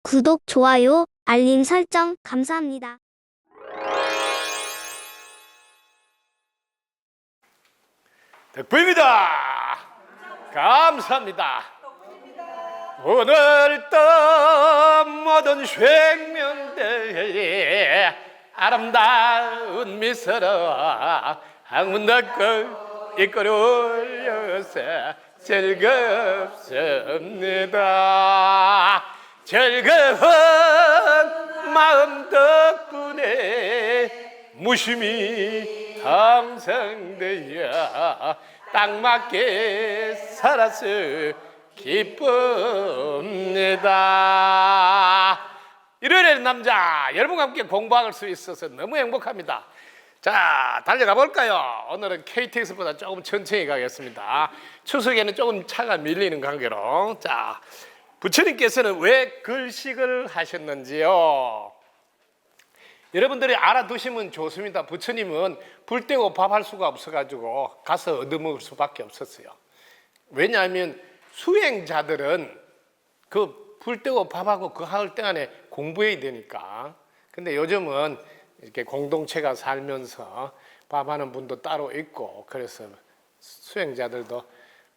구독, 좋아요, 알림 설정 감사합니다. 덕분입니다. 감사합니다. 오늘도 모든 생명들이 아름다운 미소로 한문 닫고 이끌어 올려서 즐겁습니다. 즐거운 마음 덕분에 무심히 형성되어 딱 맞게 살아서 기쁩니다. 일요일에 남자 여러분과 함께 공부할 수 있어서 너무 행복합니다. 자, 달려가 볼까요? 오늘은 KTX보다 조금 천천히 가겠습니다. 추석에는 조금 차가 밀리는 관계로. 자, 부처님께서는 왜 글식을 하셨는지요? 여러분들이 알아두시면 좋습니다. 부처님은 불 떼고 밥할 수가 없어가지고 가서 얻어먹을 수밖에 없었어요. 왜냐하면 수행자들은 그 불 떼고 밥하고 그 하을 동안에 공부해야 되니까. 근데 요즘은 이렇게 공동체가 살면서 밥하는 분도 따로 있고, 그래서 수행자들도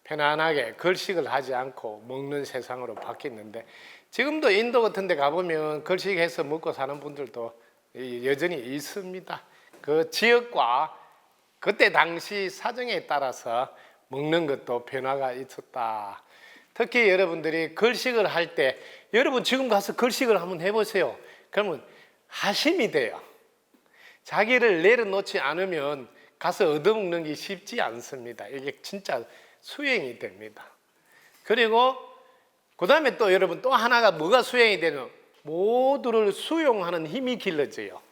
편안하게 걸식을 하지 않고 먹는 세상으로 바뀌었는데, 지금도 인도 같은 데 가보면 걸식해서 먹고 사는 분들도 여전히 있습니다. 그 지역과 그때 당시 사정에 따라서 먹는 것도 변화가 있었다. 특히 여러분들이 걸식을 할 때, 여러분 지금 가서 걸식을 한번 해보세요. 그러면 하심이 돼요. 자기를 내려놓지 않으면 가서 얻어먹는 게 쉽지 않습니다. 이게 진짜 수행이 됩니다. 그리고 그 다음에 또 여러분 또 하나가 뭐가 수행이 되는, 모두를 수용하는 힘이 길러져요.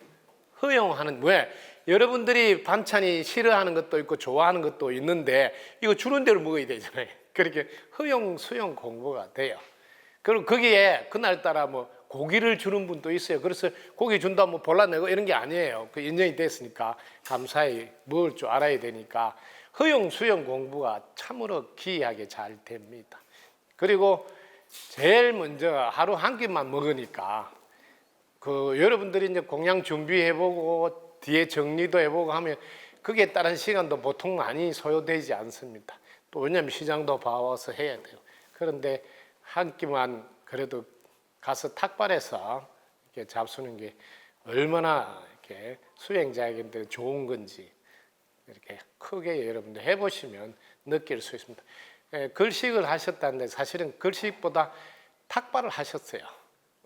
허용하는, 왜? 여러분들이 반찬이 싫어하는 것도 있고 좋아하는 것도 있는데 이거 주는 대로 먹어야 되잖아요. 그렇게 허용, 수용 공부가 돼요. 그리고 거기에 그날따라 뭐 고기를 주는 분도 있어요. 그래서 고기 준다 뭐 볼라내고 이런 게 아니에요. 그 인정이 됐으니까 감사히 먹을 줄 알아야 되니까 허용, 수용 공부가 참으로 기이하게 잘 됩니다. 그리고 제일 먼저 하루 한 끼만 먹으니까 그 여러분들이 이제 공양 준비해보고 뒤에 정리도 해보고 하면 거기에 따른 시간도 보통 많이 소요되지 않습니다. 또 왜냐하면 시장도 봐와서 해야 돼요. 그런데 한 끼만 그래도 가서 탁발해서 이렇게 잡수는 게 얼마나 이렇게 수행자에게 좋은 건지 이렇게 크게 여러분들 해보시면 느낄 수 있습니다. 걸식을 하셨다는데 사실은 걸식보다 탁발을 하셨어요.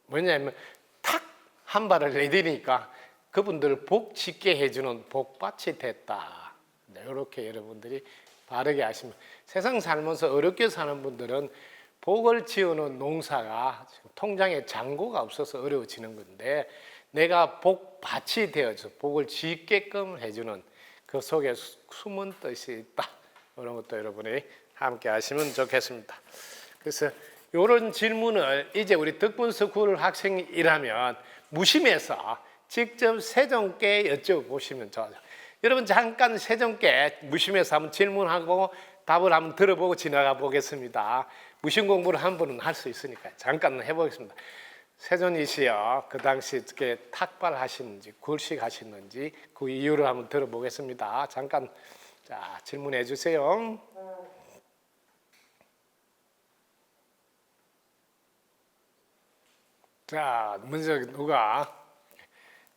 왜냐하면 탁 한 발을 내디니까 그분들을 복 짓게 해주는 복밭이 됐다. 이렇게 여러분들이 바르게 아시면, 세상 살면서 어렵게 사는 분들은 복을 지어놓은 농사가 통장에 잔고가 없어서 어려워지는 건데, 내가 복밭이 되어서 복을 짓게끔 해주는 그 속에 숨은 뜻이 있다. 이런 것도 여러분이 함께 하시면 좋겠습니다. 그래서 이런 질문을 이제 우리 덕분스쿨 학생이라면 무심해서 직접 세종께 여쭤보시면 좋아요. 여러분 잠깐 세종께 무심해서 한번 질문하고 답을 한번 들어보고 지나가 보겠습니다. 무심 공부를 한 번은 할 수 있으니까 잠깐 해보겠습니다. 세존이시여, 그 당시 어떻게 탁발하시는지 굴식하시는지 그 이유를 한번 들어보겠습니다. 잠깐 자 질문해 주세요. 자, 먼저 누가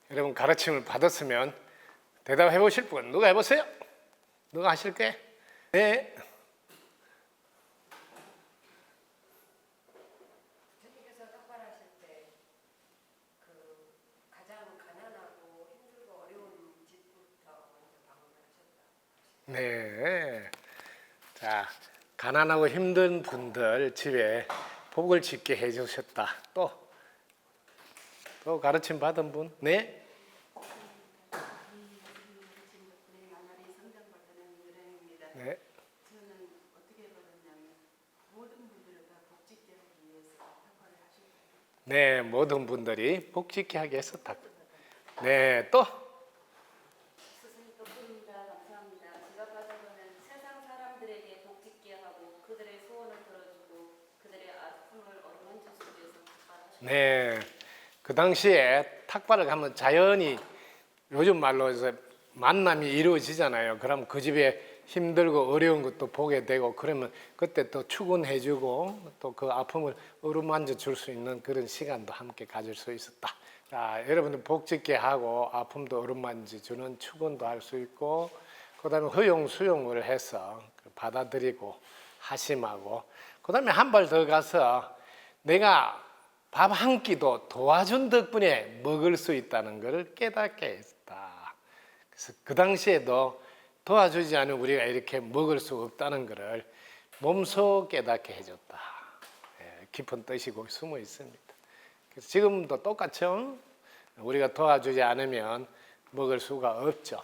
여러분 가르침을 받았으면 대답해 보실 분 누가 해보세요? 누가 하실게? 네. 주님께서 탁발하실 때 그 가장 가난하고 힘들고 어려운 집부터 먼저 방문하셨다. 네. 자, 가난하고 힘든 분들 집에 복을 짓게 해주셨다. 또 가르침 받은 분? 네. 나날이 성장받는 유령입니다. 네. 저는 어떻게 받았냐면 모든 분들을 다 복짓게 하기 위해서 탁발을 하셨다. 네, 모든 분들이 복 짓게 하기 위해서 다. 네, 또. 스승님 덕분입니다. 감사합니다. 제가 받아보면 세상 사람들에게 복짓게 하고 그들의 소원을 들어주고 그들의 아픔을 어루만질 수 위해서 탁발하셨다. 네, 그 당시에 탁발을 가면 자연히 요즘 말로 해서 만남이 이루어지잖아요. 그럼 그 집에 힘들고 어려운 것도 보게 되고 그러면 그때 또 축원해주고 또 그 아픔을 어루만져 줄 수 있는 그런 시간도 함께 가질 수 있었다. 자, 여러분들 복 짓게 하고 아픔도 어루만져 주는 축원도 할 수 있고 그다음에 허용 수용을 해서 받아들이고 하심하고 그다음에 한 발 더 가서 내가 밥 한 끼도 도와준 덕분에 먹을 수 있다는 것을 깨닫게 했다. 그래서 그 당시에도 도와주지 않으면 우리가 이렇게 먹을 수 없다는 것을 몸소 깨닫게 해줬다. 깊은 뜻이 거기 숨어 있습니다. 그래서 지금도 똑같죠. 우리가 도와주지 않으면 먹을 수가 없죠.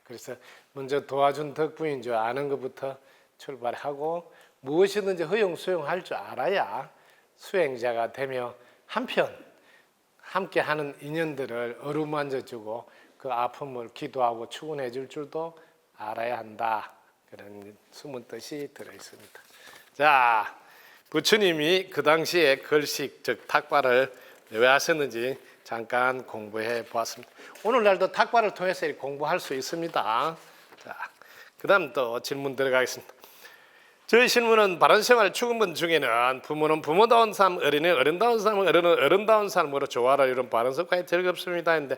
그래서 먼저 도와준 덕분인 줄 아는 것부터 출발하고 무엇이든지 허용 수용할 줄 알아야 수행자가 되며 한편 함께 하는 인연들을 어루만져주고 그 아픔을 기도하고 축원해 줄 줄도 알아야 한다. 그런 숨은 뜻이 들어있습니다. 자, 부처님이 그 당시에 걸식 즉 탁발을 왜 하셨는지 잠깐 공부해 보았습니다. 오늘날도 탁발을 통해서 공부할 수 있습니다. 자, 그 다음 또 질문 들어가겠습니다. 저희 신문은 바른생활 추구문 중에는 부모는 부모다운 삶, 어린이는 어른다운 삶, 어른은 어른다운 삶으로 조화를 이룬 바른 습관이 즐겁습니다 했는데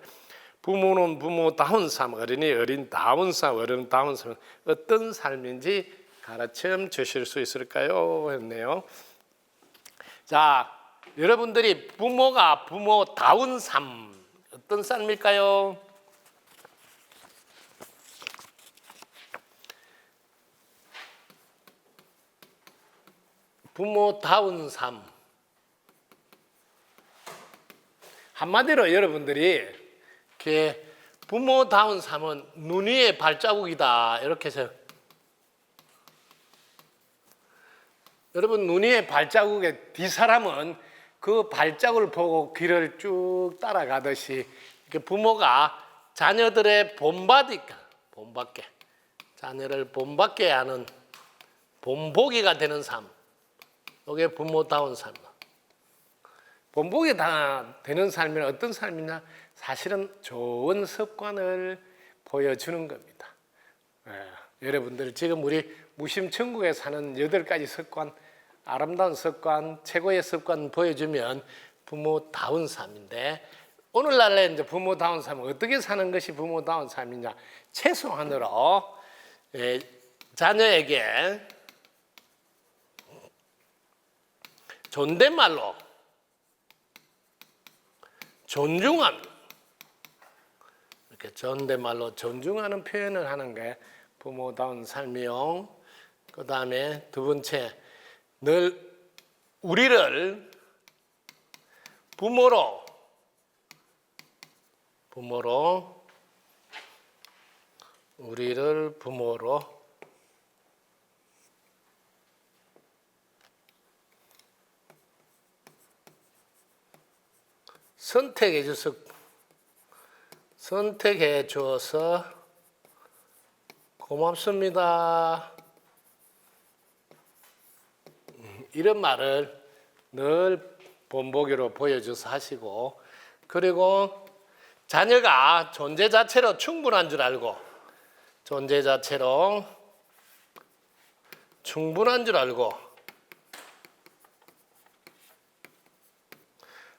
부모는 부모다운 삶, 어린이 어린다운 삶, 어른다운 삶은 어떤 삶인지 가르쳐 주실 수 있을까요? 했네요. 자, 여러분들이 부모가 부모다운 삶 어떤 삶일까요? 부모다운 삶. 한마디로 여러분들이 이렇게 부모다운 삶은 눈 위에 발자국이다. 이렇게 해서 여러분 눈 위에 발자국의 뒷사람은 그 발자국을 보고 길을 쭉 따라가듯이 이렇게 부모가 자녀들의 본받게 자녀를 본받게 하는 본보기가 되는 삶. 이게 부모다운 삶. 본보기 다 되는 삶이 어떤 삶이냐? 사실은 좋은 습관을 보여주는 겁니다. 여러분들 지금 우리 무심천국에 사는 8가지 습관, 아름다운 습관, 최고의 습관 보여주면 부모다운 삶인데 오늘날에 이제 부모다운 삶은 어떻게 사는 것이 부모다운 삶이냐? 최소한으로 자녀에게 존댓말로 존중함 이렇게 존댓말로 존중하는 표현을 하는 게 부모다운 삶이요. 그 다음에 두 번째 늘 우리를 부모로 우리를 부모로 선택해 주어서 고맙습니다. 이런 말을 늘 본보기로 보여줘서 하시고 그리고 자녀가 존재 자체로 충분한 줄 알고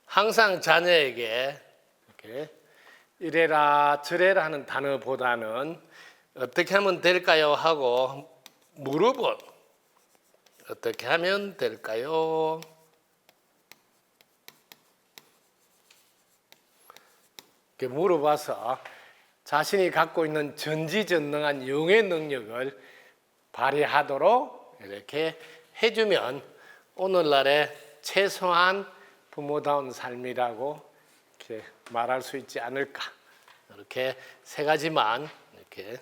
항상 자녀에게 이렇게 이래라 저래라 하는 단어보다는 어떻게 하면 될까요? 하고 물어본 어떻게 하면 될까요? 이렇게 물어봐서 자신이 갖고 있는 전지전능한 영의 능력을 발휘하도록 이렇게 해주면 오늘날의 최소한 부모다운 삶이라고 이렇게 말할 수 있지 않을까. 이렇게 3가지만 이렇게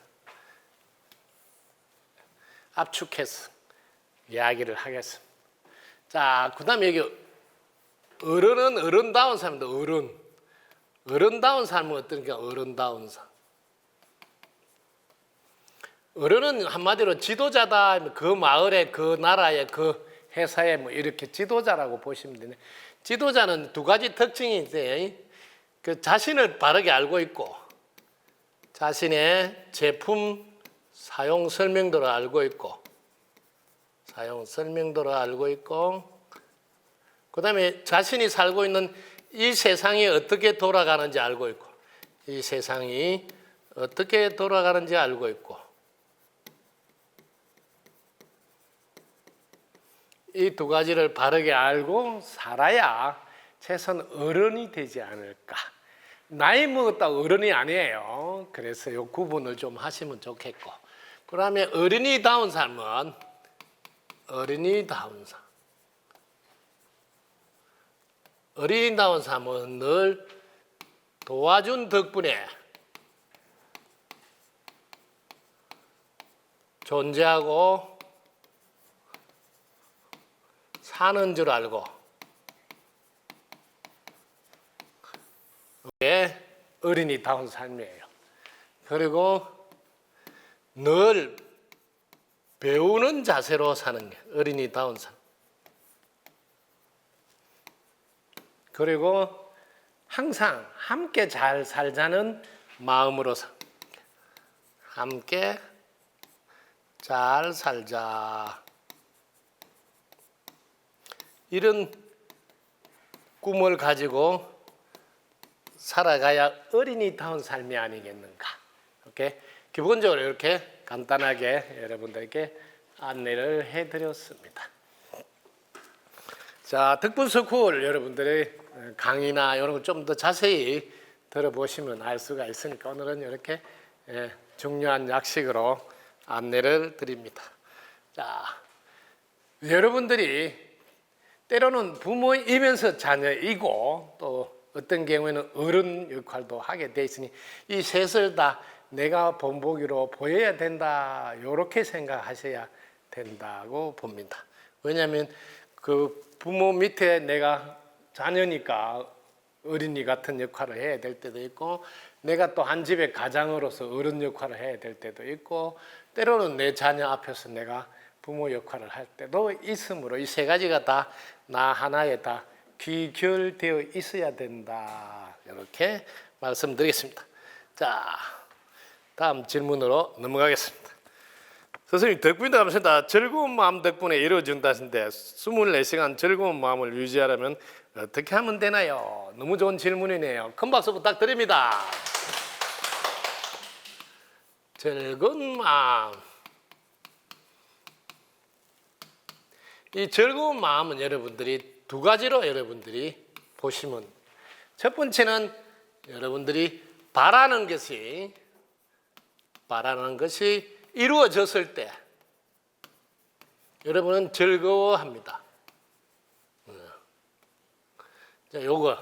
압축해서 이야기를 하겠습니다. 자, 그 다음에 여기 어른은 어른다운 삶인데 어른다운 삶은 어떠니까 어른다운 삶. 어른은 한마디로 지도자다. 그 마을의 그 나라의 그 회사의 뭐 이렇게 지도자라고 보시면 되네. 지도자는 두 가지 특징이 있어요. 그 자신을 바르게 알고 있고, 자신의 제품 사용 설명도를 알고 있고, 그 다음에 자신이 살고 있는 이 세상이 어떻게 돌아가는지 알고 있고, 이 세상이 어떻게 돌아가는지 알고 있고, 이 두 가지를 바르게 알고 살아야 최소한 어른이 되지 않을까. 나이 먹었다고 어른이 아니에요. 그래서 이 구분을 좀 하시면 좋겠고, 그 다음에 어린이다운 삶은 늘 도와준 덕분에 존재하고 사는 줄 알고, 그게 어린이다운 삶이에요. 그리고 늘 배우는 자세로 사는 게 어린이다운 삶. 그리고 항상 함께 잘 살자는 마음으로 함께 잘 살자. 이런 꿈을 가지고 살아가야 어린이다운 삶이 아니겠는가. 이렇게 기본적으로 이렇게 간단하게 여러분들에게 안내를 해드렸습니다. 자, 덕분스쿨 여러분들의 강의나 이런 걸 좀 더 자세히 들어보시면 알 수가 있으니까 오늘은 이렇게 중요한 약식으로 안내를 드립니다. 자, 여러분들이 때로는 부모이면서 자녀이고 또 어떤 경우에는 어른 역할도 하게 돼 있으니 이 셋을 다 내가 본보기로 보여야 된다, 이렇게 생각하셔야 된다고 봅니다. 왜냐하면 그 부모 밑에 내가 자녀니까 어린이 같은 역할을 해야 될 때도 있고, 내가 또 한 집의 가장으로서 어른 역할을 해야 될 때도 있고, 때로는 내 자녀 앞에서 내가 부모 역할을 할 때도 있으므로 이 세 가지가 다 나 하나에 다 귀결되어 있어야 된다, 이렇게 말씀드리겠습니다. 자, 다음 질문으로 넘어가겠습니다. 선생님, 덕분이다 하면서 즐거운 마음 덕분에 이루어진다는데 24시간 즐거운 마음을 유지하려면 어떻게 하면 되나요? 너무 좋은 질문이네요. 큰 박수 부탁드립니다. 즐거운 마음. 이 즐거운 마음은 여러분들이 두 가지로 여러분들이 보시면, 첫 번째는 여러분들이 바라는 것이 이루어졌을 때 여러분은 즐거워합니다. 자, 요거.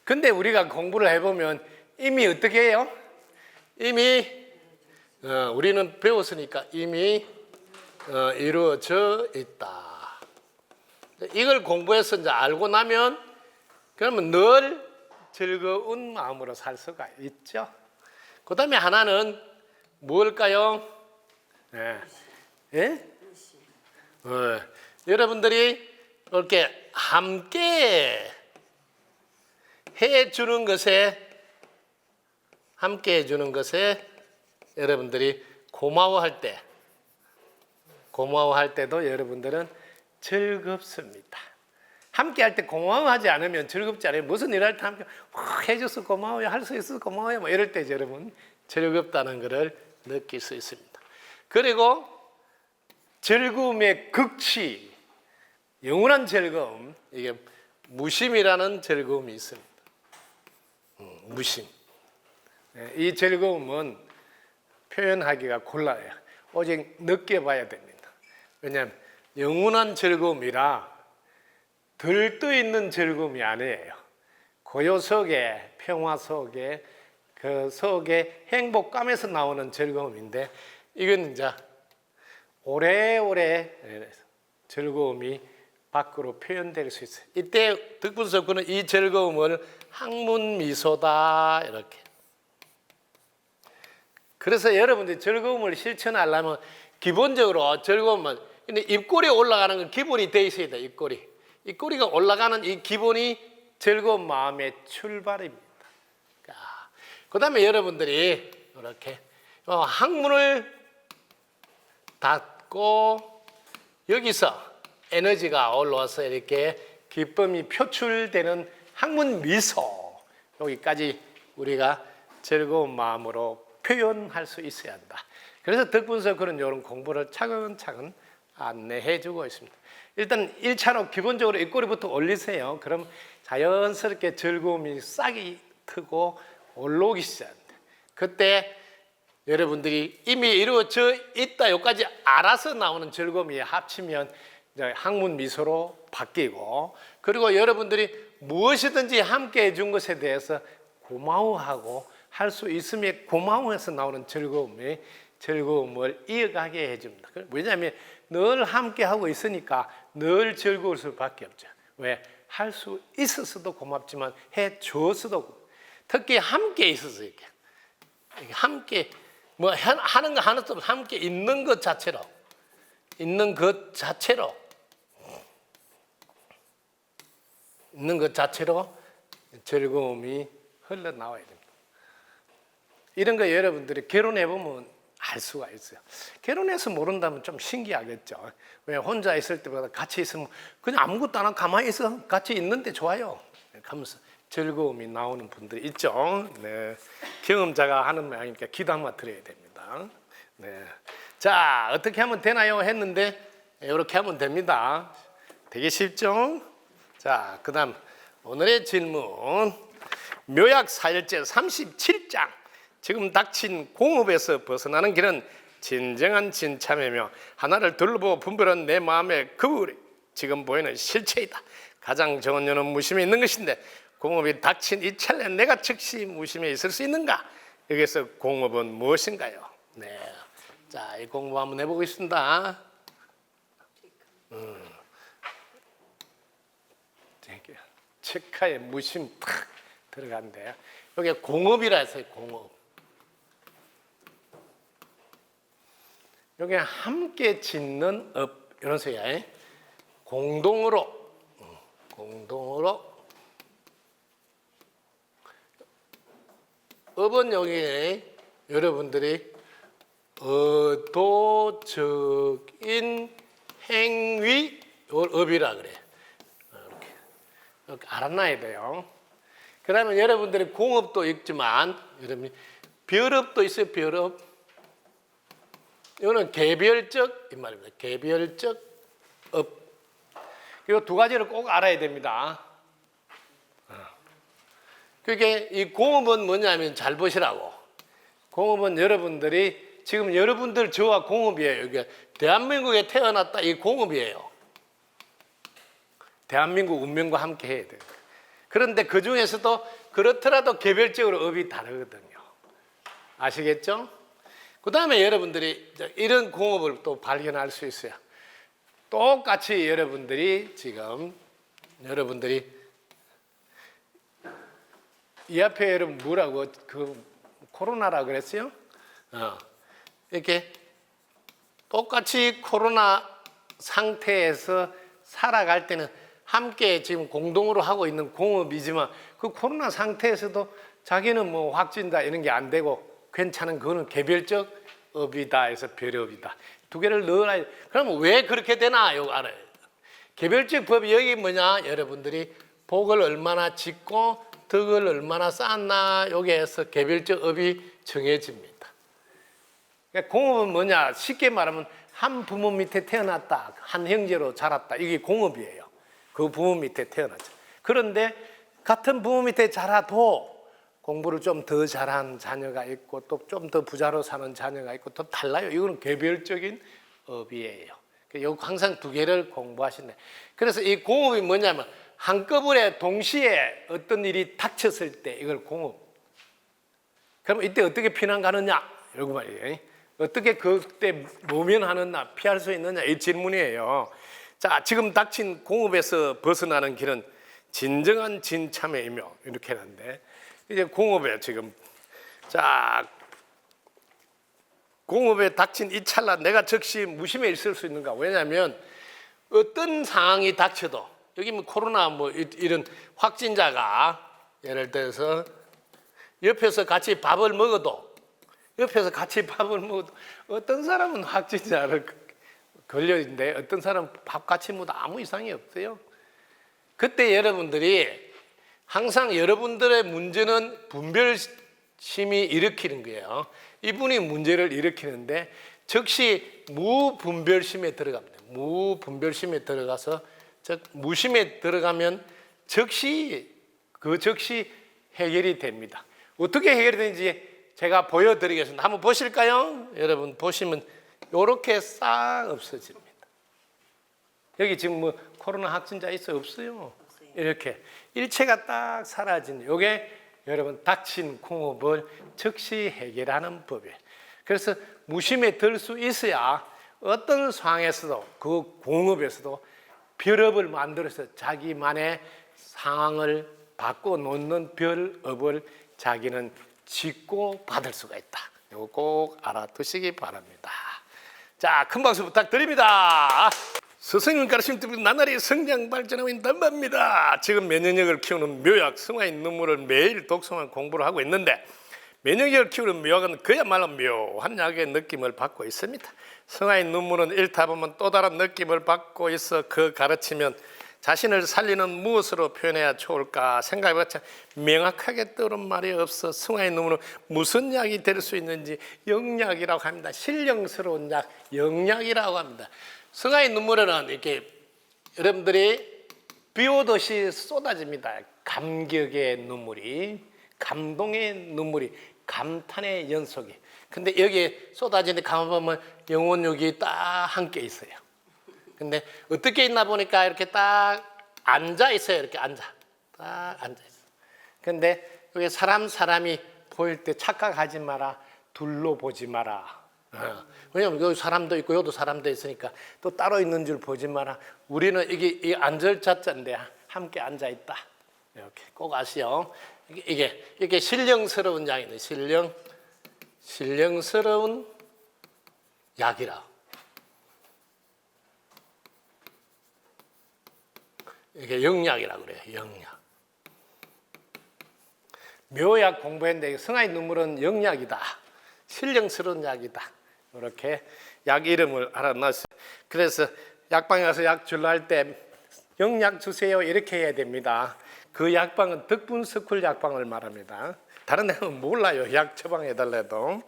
근데 우리가 공부를 해보면 이미 어떻게 해요? 이미 우리는 배웠으니까 이미 이루어져 있다. 이걸 공부해서 이제 알고 나면 그러면 늘 즐거운 마음으로 살 수가 있죠. 그 다음에 하나는 뭘까요? 여러분들이 이렇게 함께 해주는 것에 여러분들이 고마워할 때도 여러분들은 즐겁습니다. 함께 할 때 고마워하지 않으면 즐겁지 않아요. 무슨 일할 때 함께 해줘서 고마워요, 할 수 있어서 고마워요, 뭐 이럴 때 여러분 즐겁다는 것을 느낄 수 있습니다. 그리고 즐거움의 극치, 영원한 즐거움, 이게 무심이라는 즐거움이 있습니다. 무심. 이 즐거움은 표현하기가 곤란해요. 오직 느껴봐야 됩니다. 왜냐하면 영원한 즐거움이라 들떠 있는 즐거움이 아니에요. 고요 속에, 평화 속에, 그 속에 행복감에서 나오는 즐거움인데, 이건 이제 오래오래 즐거움이 밖으로 표현될 수 있어요. 이때 덕분석구는 이 즐거움을 항문미소다, 이렇게. 그래서 여러분들이 즐거움을 실천하려면 기본적으로 즐거움은 근데 입꼬리에 올라가는 건 기본이 돼 있어야 돼. 입꼬리가 올라가는 이 기본이 즐거운 마음의 출발입니다. 그다음에 여러분들이 이렇게 항문을 닫고 여기서 에너지가 올라와서 이렇게 기쁨이 표출되는 항문 미소, 여기까지 우리가 즐거운 마음으로 표현할 수 있어야 한다. 그래서 덕분서 그런 이런 공부를 차근차근 안내해 주고 있습니다. 일단 1차로 기본적으로 입꼬리부터 올리세요. 그럼 자연스럽게 즐거움이 싹이 트고 올라오기 시작합니다. 그때 여러분들이 이미 이루어져 있다 여기까지 알아서 나오는 즐거움이 합치면 이제 항문 미소로 바뀌고, 그리고 여러분들이 무엇이든지 함께 해준 것에 대해서 고마워하고 할 수 있음에 고마워해서 나오는 즐거움을 이어가게 해줍니다. 왜냐하면 늘 함께 하고 있으니까 늘 즐거울 수밖에 없죠. 왜? 할 수 있었어도 고맙지만 해 줬어도, 특히 함께 있어서 이렇게 함께 뭐 하는 거 하나도 함께 있는 것 자체로 즐거움이 흘러나와야 됩니다. 이런 거 여러분들이 결혼해 보면 알 수가 있어요. 결혼해서 모른다면 좀 신기하겠죠. 왜? 혼자 있을 때보다 같이 있으면 그냥 아무것도 안 하고 가만히 있어. 같이 있는데 좋아요. 하면서 즐거움이 나오는 분들이 있죠. 네. 경험자가 하는 모양이니까 기도 한번 드려야 됩니다. 네. 자, 어떻게 하면 되나요? 했는데 이렇게 하면 됩니다. 되게 쉽죠? 자, 그 다음 오늘의 질문. 묘약 4일째 37장. 지금 닥친 공업에서 벗어나는 길은 진정한 진참이며 하나를 둘러보고 분별한 내 마음의 거울이 지금 보이는 실체이다. 가장 좋은 요는 무심에 있는 것인데 공업이 닥친 이 찰나에 내가 즉시 무심에 있을 수 있는가? 여기서 공업은 무엇인가요? 네. 자, 이 공부 한번 해보겠습니다. 체크에 무심 탁 들어간대요. 여기 공업이라 해서 공업. 여기 함께 짓는 업 이런 소리야. 공동으로 업은 여기 여러분들이 의도적인 행위, 이걸 업이라 그래. 이렇게 알아놔야 돼요. 그러면 여러분들이 공업도 있지만 여러분이 별업도 있어요. 별업. 이거는 개별적 이 말입니다. 개별적 업. 그리고 두 가지를 꼭 알아야 됩니다. 그게 이 공업은 뭐냐면 잘 보시라고. 공업은 여러분들이 지금 여러분들 저와 공업이에요. 이게 대한민국에 태어났다 이 공업이에요. 대한민국 운명과 함께 해야 돼요. 그런데 그 중에서도 그렇더라도 개별적으로 업이 다르거든요. 아시겠죠? 그 다음에 여러분들이 이런 공업을 또 발견할 수 있어요. 똑같이 여러분들이 이 앞에 여러분 뭐라고 코로나라 그랬어요? 이렇게 똑같이 코로나 상태에서 살아갈 때는 함께 지금 공동으로 하고 있는 공업이지만 그 코로나 상태에서도 자기는 뭐 확진다 이런 게 안 되고 괜찮은 그거는 개별적 업이다 해서 별업이다. 두 개를 넣어놔야 돼. 그러면 왜 그렇게 되나 이거 알아요. 개별적 법이 여기 뭐냐? 여러분들이 복을 얼마나 짓고 덕을 얼마나 쌓았나 여기에서 개별적 업이 정해집니다. 그러니까 공업은 뭐냐? 쉽게 말하면 한 부모 밑에 태어났다. 한 형제로 자랐다. 이게 공업이에요. 그 부모 밑에 태어났죠. 그런데 같은 부모 밑에 자라도 공부를 좀 더 잘한 자녀가 있고 또 좀 더 부자로 사는 자녀가 있고 또 달라요. 이거는 개별적인 업이에요. 항상 두 개를 공부하신대. 그래서 이 공업이 뭐냐면 한꺼번에 동시에 어떤 일이 닥쳤을 때 이걸 공업. 그럼 이때 어떻게 피난 가느냐? 이거 말이에요. 어떻게 그때 모면하느냐, 피할 수 있느냐 이 질문이에요. 자, 지금 닥친 공업에서 벗어나는 길은 진정한 진참회이며 이렇게 하는데 이제 공업에 지금 자 공업에 닥친 이 찰나 내가 즉시 무심해 있을 수 있는가? 왜냐하면 어떤 상황이 닥쳐도 여기 뭐 코로나 뭐 이런 확진자가 예를 들어서 옆에서 같이 밥을 먹어도 어떤 사람은 확진자를 걸려 있는데 어떤 사람은 밥 같이 먹어도 아무 이상이 없어요. 그때 여러분들이 항상 여러분들의 문제는 분별심이 일으키는 거예요. 이분이 문제를 일으키는데 즉시 무분별심에 들어갑니다. 무분별심에 들어가서 즉 무심에 들어가면 즉시 해결이 됩니다. 어떻게 해결이 되는지 제가 보여드리겠습니다. 한번 보실까요? 여러분 보시면 이렇게 싹 없어집니다. 여기 지금 뭐 코로나 확진자 있어요? 없어요? 이렇게 일체가 딱 사라지는 이게 여러분 닥친 공업을 즉시 해결하는 법이에요. 그래서 무심에 들 수 있어야 어떤 상황에서도 그 공업에서도 별업을 만들어서 자기만의 상황을 바꿔놓는 별업을 자기는 짓고 받을 수가 있다. 이거 꼭 알아두시기 바랍니다. 자, 큰 박수 부탁드립니다. 스승님 가르침 때문에 나날이 성장 발전하고 있는 답니다. 지금 면역력을 키우는 묘약 승화인 눈물을 매일 독서만 공부를 하고 있는데 면역력을 키우는 묘약은 그야말로 묘한 약의 느낌을 받고 있습니다. 승화인 눈물은 읽다 보면 또 다른 느낌을 받고 있어 그 가르치면 자신을 살리는 무엇으로 표현해야 좋을까 생각해봤자 명확하게 떠오른 말이 없어 승화인 눈물은 무슨 약이 될 수 있는지 영약이라고 합니다. 신령스러운 약, 영약이라고 합니다. 승화인 눈물은 이렇게 여러분들이 비 오듯이 쏟아집니다. 감격의 눈물이, 감동의 눈물이, 감탄의 연속이. 근데 여기에 쏟아지는데 가만 보면 영혼육이 딱 함께 있어요. 근데 어떻게 있나 보니까 이렇게 딱 앉아 있어요. 이렇게 딱 앉아 있어. 근데 여기 사람이 보일 때 착각하지 마라. 둘러보지 마라. 왜냐면 여기 사람도 있고 여기도 사람도 있으니까 또 따로 있는 줄 보지 마라. 우리는 이게 앉을 자자인데 함께 앉아 있다. 이렇게 꼭 아시오. 이게 신령스러운 약이네. 신령스러운 약이라. 이게 영약이라고 그래요. 영약. 묘약 공부했는데 승화의 눈물은 영약이다. 신령스러운 약이다. 이렇게 약 이름을 알아놨어요. 그래서 약방에 가서 약 줄라 할 때 영약 주세요 이렇게 해야 됩니다. 그 약방은 덕분스쿨 약방을 말합니다. 다른 데는 몰라요. 약 처방해달래도.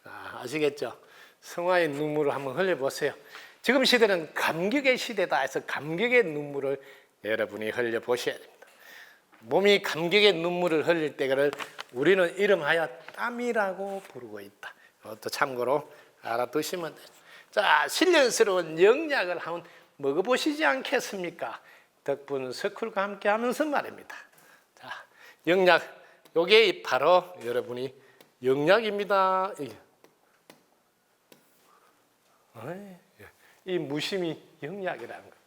아시겠죠? 승화의 눈물을 한번 흘려보세요. 지금 시대는 감격의 시대다 해서 감격의 눈물을 여러분이 흘려보셔야 됩니다. 몸이 감격의 눈물을 흘릴 때를 우리는 이름하여 땀이라고 부르고 있다. 이것도 참고로 알아두시면 돼요. 자, 신령스러운 영약을 한번 먹어보시지 않겠습니까? 덕분 스쿨과 함께 하면서 말입니다. 자, 영약, 요게 바로 여러분이 영약입니다. 이 무심이 영약이라는 거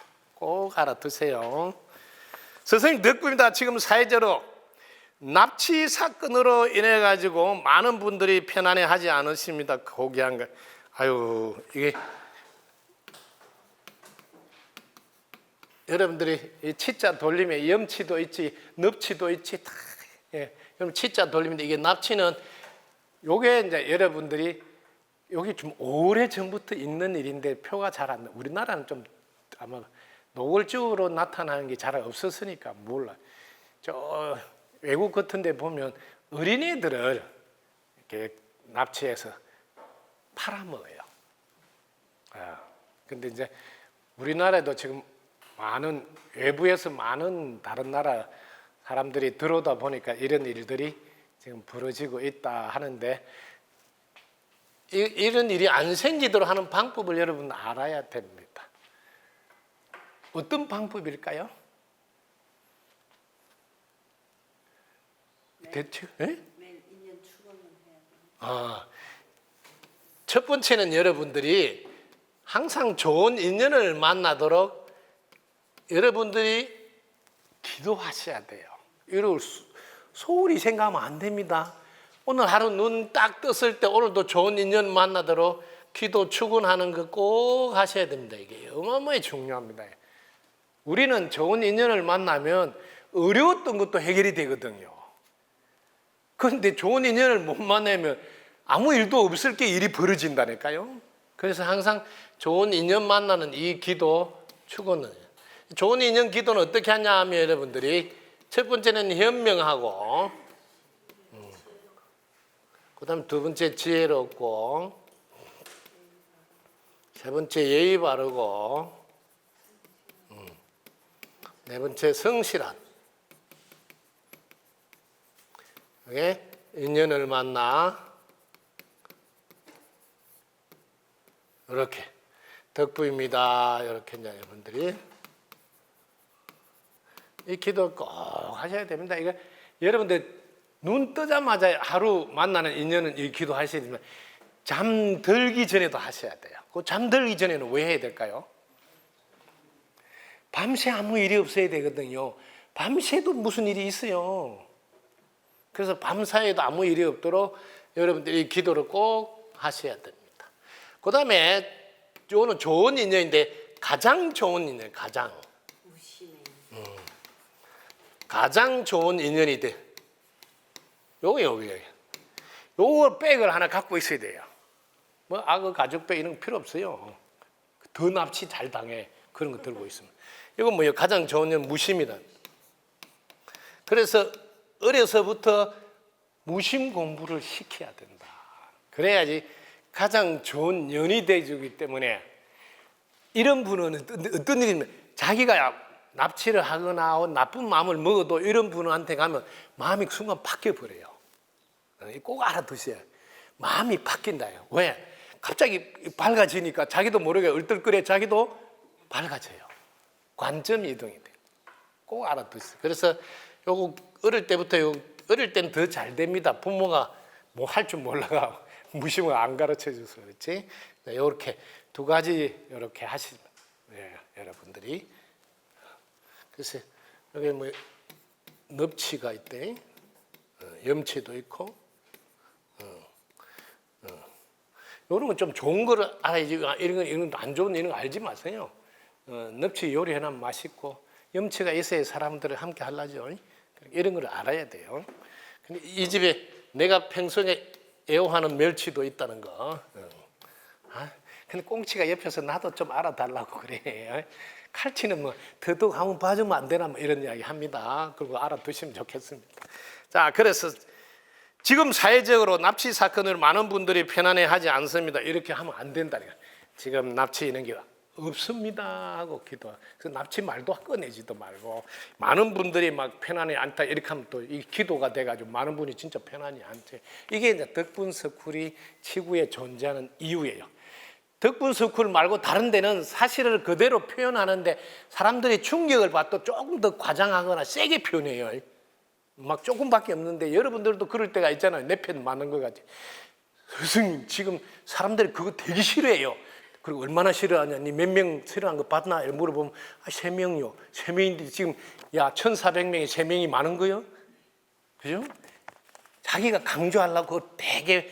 꼭 알아두세요. 선생님 덕분입니다. 지금 사회적으로 납치 사건으로 인해 가지고 많은 분들이 편안해하지 않으십니다. 고귀한 거. 아유, 이게 여러분들이 이 치자 돌림에 염치도 있지, 납치도 있지, 다. 예, 그럼 치자 돌림인데 이게 납치는 요게 이제 여러분들이 여기 좀 오래 전부터 있는 일인데 표가 잘 안 나. 우리나라는 좀 아마 노골적으로 나타나는 게 잘 없었으니까 몰라. 저 외국 같은 데 보면 어린이들을 이렇게 납치해서 팔아먹어요. 근데 이제 우리나라에도 지금 많은 외부에서 많은 다른 나라 사람들이 들어오다 보니까 이런 일들이 지금 벌어지고 있다 하는데 이런 일이 안 생기도록 하는 방법을 여러분 알아야 됩니다. 어떤 방법일까요? 대체? 매일 인연 추구는 해야 돼요. 첫 번째는 여러분들이 항상 좋은 인연을 만나도록 여러분들이 기도하셔야 돼요. 이걸 소홀히 생각하면 안 됩니다. 오늘 하루 눈 딱 떴을 때 오늘도 좋은 인연 만나도록 기도 축원하는 거 꼭 하셔야 됩니다. 이게 어마어마하게 중요합니다. 우리는 좋은 인연을 만나면 어려웠던 것도 해결이 되거든요. 그런데 좋은 인연을 못 만나면 아무 일도 없을 게 일이 벌어진다니까요. 그래서 항상 좋은 인연 만나는 이 기도 축원은, 좋은 인연 기도는 어떻게 하냐 하면 여러분들이 첫 번째는 현명하고, 그 다음 두 번째 지혜롭고, 세 번째 예의 바르고, 네 번째 성실한, 이게 인연을 만나 이렇게 덕부입니다. 이렇게 이제 여러분들이 이 기도 꼭 하셔야 됩니다. 이거 여러분들 눈 뜨자마자 하루 만나는 인연은 이 기도 하셔야 됩니다. 잠들기 전에도 하셔야 돼요. 그 잠들기 전에는 왜 해야 될까요? 밤새 아무 일이 없어야 되거든요. 밤새도 무슨 일이 있어요. 그래서 밤사이에도 아무 일이 없도록 여러분들이 기도를 꼭 하셔야 됩니다. 그 다음에 이거는 좋은 인연인데 가장 좋은 인연, 가장 좋은 인연이 돼. 요거 백을 하나 갖고 있어야 돼요. 뭐 악어 가죽백 이런 거 필요 없어요. 더 납치 잘 당해. 그런 거 들고 있으면. 이건 뭐예요? 가장 좋은 인연 무심이다. 그래서 어려서부터 무심 공부를 시켜야 된다. 그래야지 가장 좋은 년이 되주기 때문에, 이런 분은 어떤 일이면 자기가 납치를 하거나 나쁜 마음을 먹어도 이런 분한테 가면 마음이 순간 바뀌어버려요. 꼭 알아두세요. 마음이 바뀐다요. 왜? 갑자기 밝아지니까 자기도 모르게 얼떨결에 자기도 밝아져요. 관점 이동이 돼요. 꼭 알아두세요. 그래서 요거 어릴 때부터 어릴 때는 더 잘 됩니다. 부모가 뭐 할 줄 몰라가 무심을 안 가르쳐 줘서 그렇지. 이렇게 두 가지 이렇게 하시면 여러분들이. 그래서 여기 뭐 넙치가 있대, 염치도 있고, 이런 건 좀 좋은 거를 알아야지. 이런 건 안 좋은 이런 거 알지 마세요. 넙치 요리해놓으면 맛있고, 염치가 있어야 사람들을 함께 하려죠. 이런 걸 알아야 돼요. 근데 이 집에 내가 평소에 애호하는 멸치도 있다는 거. 근데 꽁치가 옆에서 나도 좀 알아달라고 그래. 칼치는 뭐 더더욱 한번 봐주면 안 되나 뭐 이런 이야기 합니다. 그리고 알아두시면 좋겠습니다. 자, 그래서 지금 사회적으로 납치 사건을 많은 분들이 편안해하지 않습니다. 이렇게 하면 안 된다니까. 지금 납치 이런 게 없습니다 하고 기도. 그 납치 말도 꺼내지도 말고, 많은 분들이 막 편안해 않다 이렇게 하면 또 이 기도가 돼가지고 많은 분이 진짜 편안히 않지. 이게 이제 덕분서쿨이 지구에 존재하는 이유예요. 덕분서쿨 말고 다른 데는 사실을 그대로 표현하는데 사람들이 충격을 받도 조금 더 과장하거나 세게 표현해요. 막 조금밖에 없는데 여러분들도 그럴 때가 있잖아요. 내 편 맞는 것 같아. 스승님, 지금 사람들이 그거 되게 싫어해요. 그리고 얼마나 싫어하냐? 니 몇 명 싫어한 거 봤나? 이렇게 물어보면 3명이요. 3명인데 지금 1,400명에 3명이 많은 거요? 그죠? 자기가 강조하려고 되게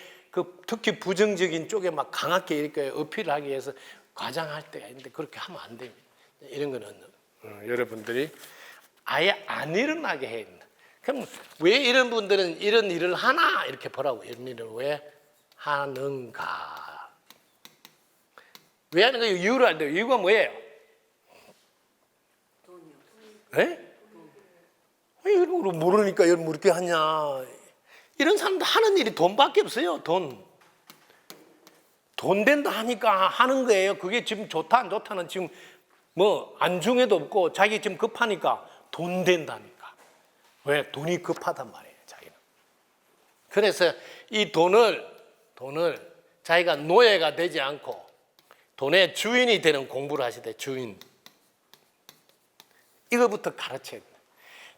특히 부정적인 쪽에 막 강하게 이렇게 어필을 하기 위해서 과장할 때가 있는데 그렇게 하면 안 됩니다. 이런 거는 여러분들이 아예 안 일어나게 해야 된다. 그럼 왜 이런 분들은 이런 일을 하나? 이렇게 보라고. 이런 일을 왜 하는가? 왜 하는 거예요? 이유를 안 돼요. 이유가 뭐예요? 돈이요. 예? 왜 이런 걸 모르니까 뭐 이렇게 하냐? 이런 사람도 하는 일이 돈밖에 없어요. 돈 된다 하니까 하는 거예요. 그게 지금 좋다 안 좋다는 지금 뭐 안중에도 없고, 자기 지금 급하니까 돈 된다니까. 왜? 돈이 급하단 말이에요, 자기는. 그래서 이 돈을 자기가 노예가 되지 않고 돈의 주인이 되는 공부를 하시되, 주인. 이거부터 가르쳐야 돼요.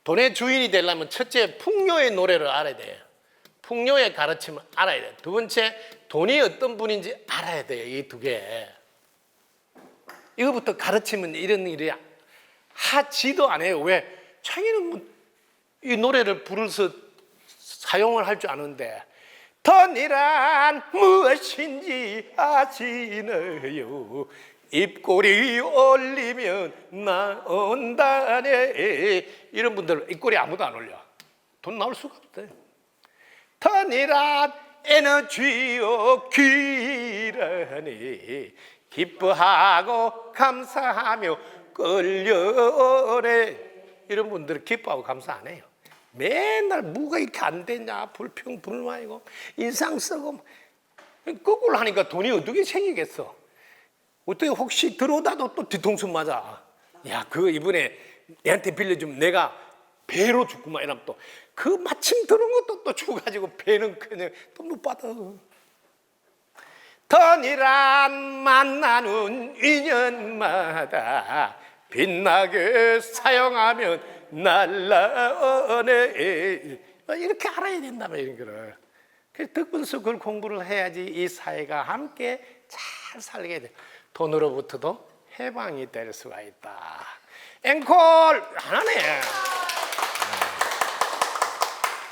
돈의 주인이 되려면 첫째 풍요의 노래를 알아야 돼요. 풍요의 가르침을 알아야 돼요. 두 번째 돈이 어떤 분인지 알아야 돼요. 이 두 개. 이거부터 가르치면 이런 일이 하지도 않아요. 왜? 자기는 뭐 이 노래를 부르서 사용을 할 줄 아는데 돈이란 무엇인지 아시나요? 입꼬리 올리면 나온다네. 이런 분들 입꼬리 아무도 안 올려. 돈 나올 수가 없대. 돈이란 에너지요 귀라네. 기뻐하고 감사하며 끌려오네. 이런 분들은 기뻐하고 감사 안 해요. 맨날 뭐가 이렇게 안 되냐, 불평불만이고 인상 쓰고 거꾸로 하니까 돈이 어떻게 생기겠어? 어떻게 혹시 들어오다도 또 뒤통수 맞아. 야, 그거 이번에 내한테 빌려주면 내가 배로 주구만 이러면 또 그 마침 들어온 것도 또 주가지고 배는 그냥 또 못 받아. 돈이란 만나는 인연마다 빛나게 사용하면 날라오네. 이렇게 알아야 된다며 이런 거를. 그래서 덕분서 그걸 공부를 해야지 이 사회가 함께 잘 살게 돼. 돈으로부터도 해방이 될 수가 있다. 앵콜 하나네.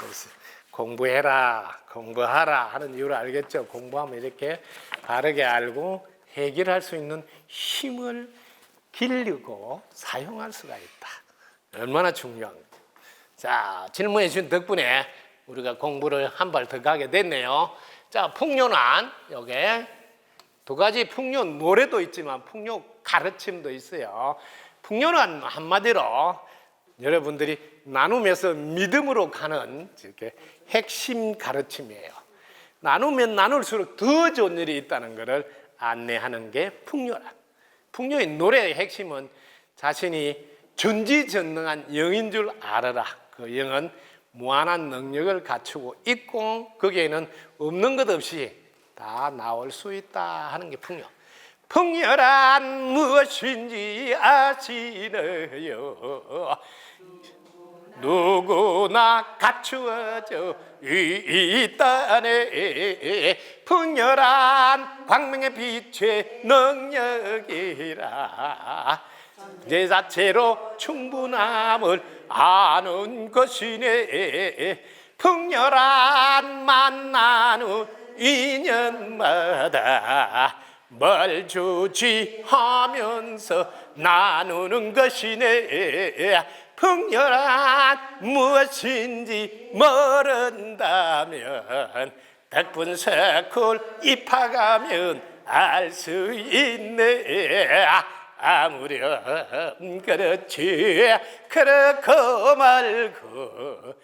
그래서 공부해라, 공부하라 하는 이유를 알겠죠? 공부하면 이렇게 바르게 알고 해결할 수 있는 힘을 기르고 사용할 수가 있다. 얼마나 중요한가. 자, 질문해 주신 덕분에 우리가 공부를 한 발 더 가게 됐네요. 자, 풍요난 여기에 두 가지 풍요 노래도 있지만 풍요 가르침도 있어요. 풍요는 한마디로 여러분들이 나누면서 믿음으로 가는 이렇게 핵심 가르침이에요. 나누면 나눌수록 더 좋은 일이 있다는 것을 안내하는 게 풍요란. 풍요의 노래의 핵심은 자신이 전지전능한 영인 줄 알아라. 그 영은 무한한 능력을 갖추고 있고 거기에는 없는 것 없이 다 나올 수 있다 하는 게 풍요. 풍요란 무엇인지 아시나요? 누구나 갖추어져 있다네. 풍요란 광명의 빛의 능력이라 내 자체로 충분함을 아는 것이네. 풍요란 만나는 인연마다 뭘 주지하면서 나누는 것이네. 풍요란 무엇인지 모른다면 덕분석을 입학하면 알 수 있네. 아무렴 그렇지 그렇고 말고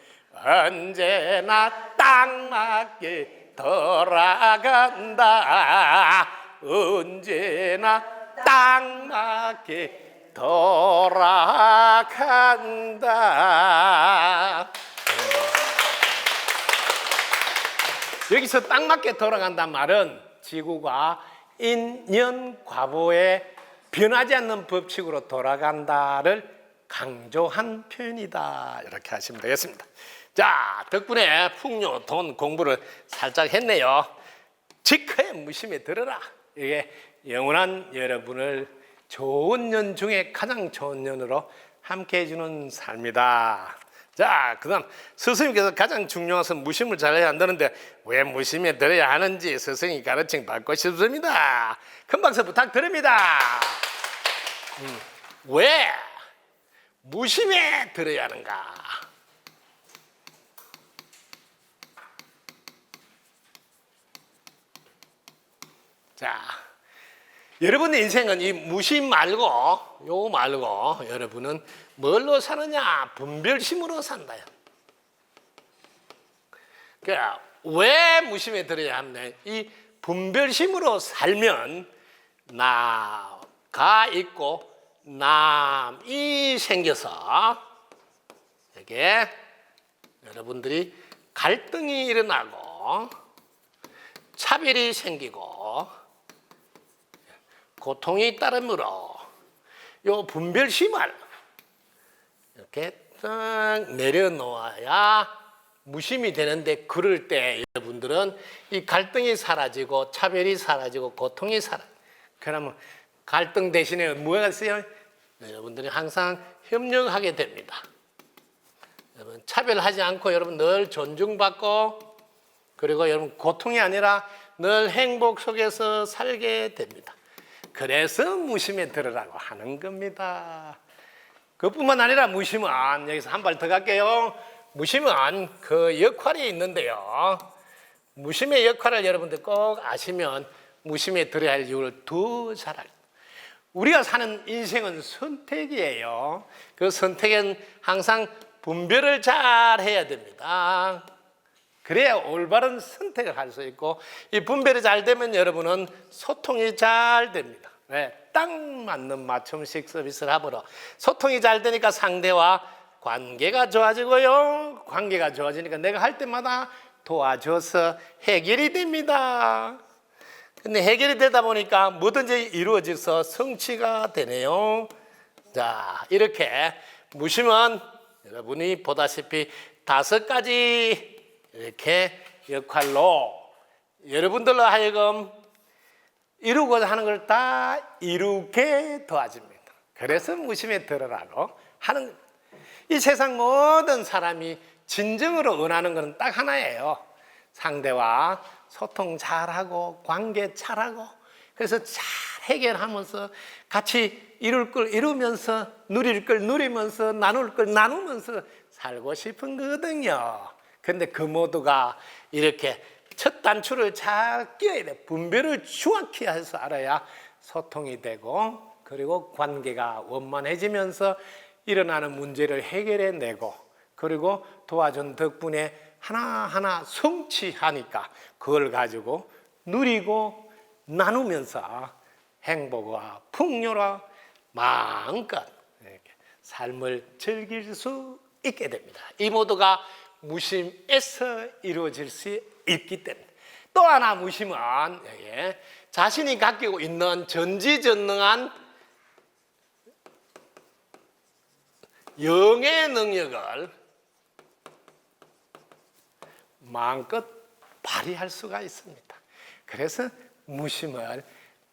언제나 딱 맞게 돌아간다. 언제나 딱 맞게 돌아간다. 여기서 딱 맞게 돌아간다는 말은 지구가 인연과보에 변하지 않는 법칙으로 돌아간다를 강조한 표현이다. 이렇게 하시면 되겠습니다. 자, 덕분에 풍요, 돈 공부를 살짝 했네요. 직화의 무심에 들어라. 이게 영원한 여러분을 좋은 년 중에 가장 좋은 년으로 함께 해주는 삶이다. 자, 그 다음 스승님께서 가장 중요한 것은 무심을 잘해야 한다는데 왜 무심에 들어야 하는지 스승이 가르침 받고 싶습니다. 큰 박수 부탁드립니다. 왜 무심에 들어야 하는가? 자, 여러분의 인생은 이 무심 말고 요거 말고 여러분은 뭘로 사느냐? 분별심으로 산다. 그러니까 왜 무심에 들어야 하냐? 이 분별심으로 살면 나가 있고 남이 생겨서 이게 여러분들이 갈등이 일어나고 차별이 생기고 고통이 따르므로 요 분별심을 이렇게 딱 내려놓아야 무심이 되는데 그럴 때 여러분들은 이 갈등이 사라지고 차별이 사라지고 고통이 사라져. 그러면 갈등 대신에 뭐가 있어요? 여러분들이 항상 협력하게 됩니다. 여러분 차별하지 않고 여러분 늘 존중받고 그리고 여러분 고통이 아니라 늘 행복 속에서 살게 됩니다. 그래서 무심에 들으라고 하는 겁니다. 그뿐만 아니라 무심은, 여기서 한 발 더 갈게요. 무심은 그 역할이 있는데요. 무심의 역할을 여러분들 꼭 아시면 무심에 들어야 할 이유를 더 잘 알죠. 우리가 사는 인생은 선택이에요. 그 선택은 항상 분별을 잘 해야 됩니다. 그래야 올바른 선택을 할 수 있고, 이 분별이 잘 되면 여러분은 소통이 잘 됩니다. 딱 맞는 맞춤식 서비스를 하므로 소통이 잘 되니까 상대와 관계가 좋아지고요. 관계가 좋아지니까 내가 할 때마다 도와줘서 해결이 됩니다. 근데 해결이 되다 보니까 뭐든지 이루어져서 성취가 되네요. 자, 이렇게 무심은 여러분이 보다시피 5가지 이렇게 역할로 여러분들로 하여금 이루고자 하는 걸 다 이루게 도와줍니다. 그래서 무심에 들으라고 하는 겁니다. 이 세상 모든 사람이 진정으로 원하는 것은 딱 하나예요. 상대와 소통 잘하고 관계 잘하고, 그래서 잘 해결하면서 같이 이룰 걸 이루면서, 누릴 걸 누리면서, 나눌 걸 나누면서 살고 싶은 거거든요. 근데 그 모두가 이렇게 첫 단추를 잘 끼워야 돼. 분별을 정확히 해서 알아야 소통이 되고, 그리고 관계가 원만해지면서 일어나는 문제를 해결해내고, 그리고 도와준 덕분에 하나하나 성취하니까 그걸 가지고 누리고 나누면서 행복과 풍요와 마음껏 이렇게 삶을 즐길 수 있게 됩니다. 이 모두가 무심에서 이루어질 수 있기 때문에. 또 하나 무심은 자신이 가지고 있는 전지전능한 영의 능력을 마음껏 발휘할 수가 있습니다. 그래서 무심을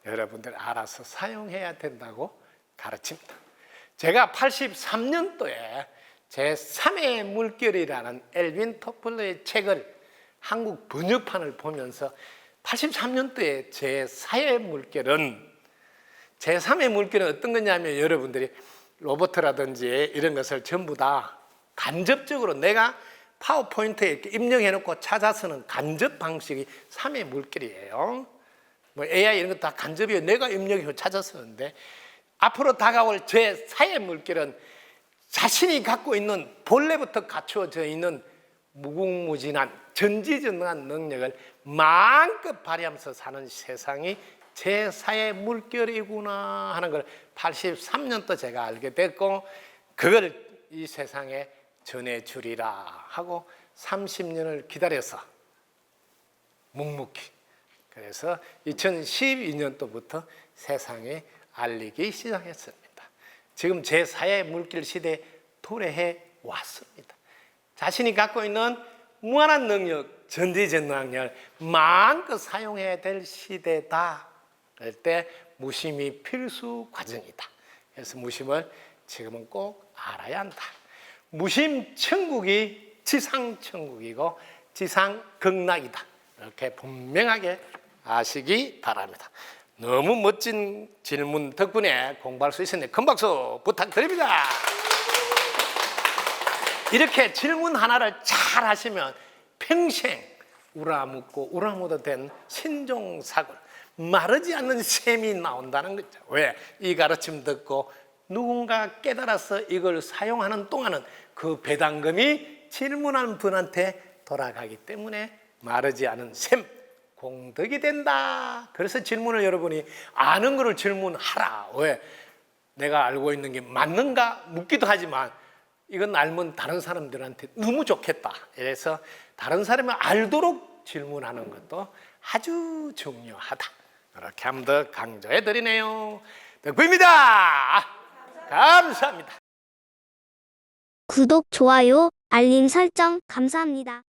여러분들 알아서 사용해야 된다고 가르칩니다. 제가 83년도에 제3의 물결이라는 엘빈 토플러의 책을 한국 번역판을 보면서 83년도에 제4의 물결은, 제3의 물결은 어떤 거냐면 여러분들이 로봇이라든지 이런 것을 전부 다 간접적으로 내가 파워포인트에 이렇게 입력해놓고 찾아서는 간접 방식이 3의 물결이에요. 뭐 AI 이런 거 다 간접이에요. 내가 입력해서 찾아서는데, 앞으로 다가올 제4의 물결은 자신이 갖고 있는 본래부터 갖추어져 있는 무궁무진한 전지전능한 능력을 마음껏 발휘하면서 사는 세상이 제4의 물결이구나 하는 걸 83년도 제가 알게 됐고, 그걸 이 세상에 전해주리라 하고 30년을 기다려서 묵묵히, 그래서 2012년도부터 세상에 알리기 시작했습니다. 지금 제4의 물길 시대에 도래해 왔습니다. 자신이 갖고 있는 무한한 능력, 전지전능력을 마음껏 사용해야 될 시대다. 그럴 때 무심이 필수 과정이다. 그래서 무심을 지금은 꼭 알아야 한다. 무심 천국이 지상 천국이고 지상 극락이다. 이렇게 분명하게 아시기 바랍니다. 너무 멋진 질문 덕분에 공부할 수 있었는데 큰 박수 부탁드립니다. 이렇게 질문 하나를 잘 하시면 평생 우라묻고 우라묻어 된 신종사골, 마르지 않는 셈이 나온다는 거죠. 왜? 이 가르침 듣고 누군가 깨달아서 이걸 사용하는 동안은 그 배당금이 질문한 분한테 돌아가기 때문에 마르지 않은 셈, 공덕이 된다. 그래서 질문을 여러분이 아는 거를 질문하라. 왜? 내가 알고 있는 게 맞는가 묻기도 하지만 이건 알면 다른 사람들한테 너무 좋겠다. 그래서 다른 사람이 알도록 질문하는 것도 아주 중요하다. 이렇게 한 번 더 강조해 드리네요. 덕분입니다. 감사합니다. 구독, 좋아요, 알림 설정 감사합니다.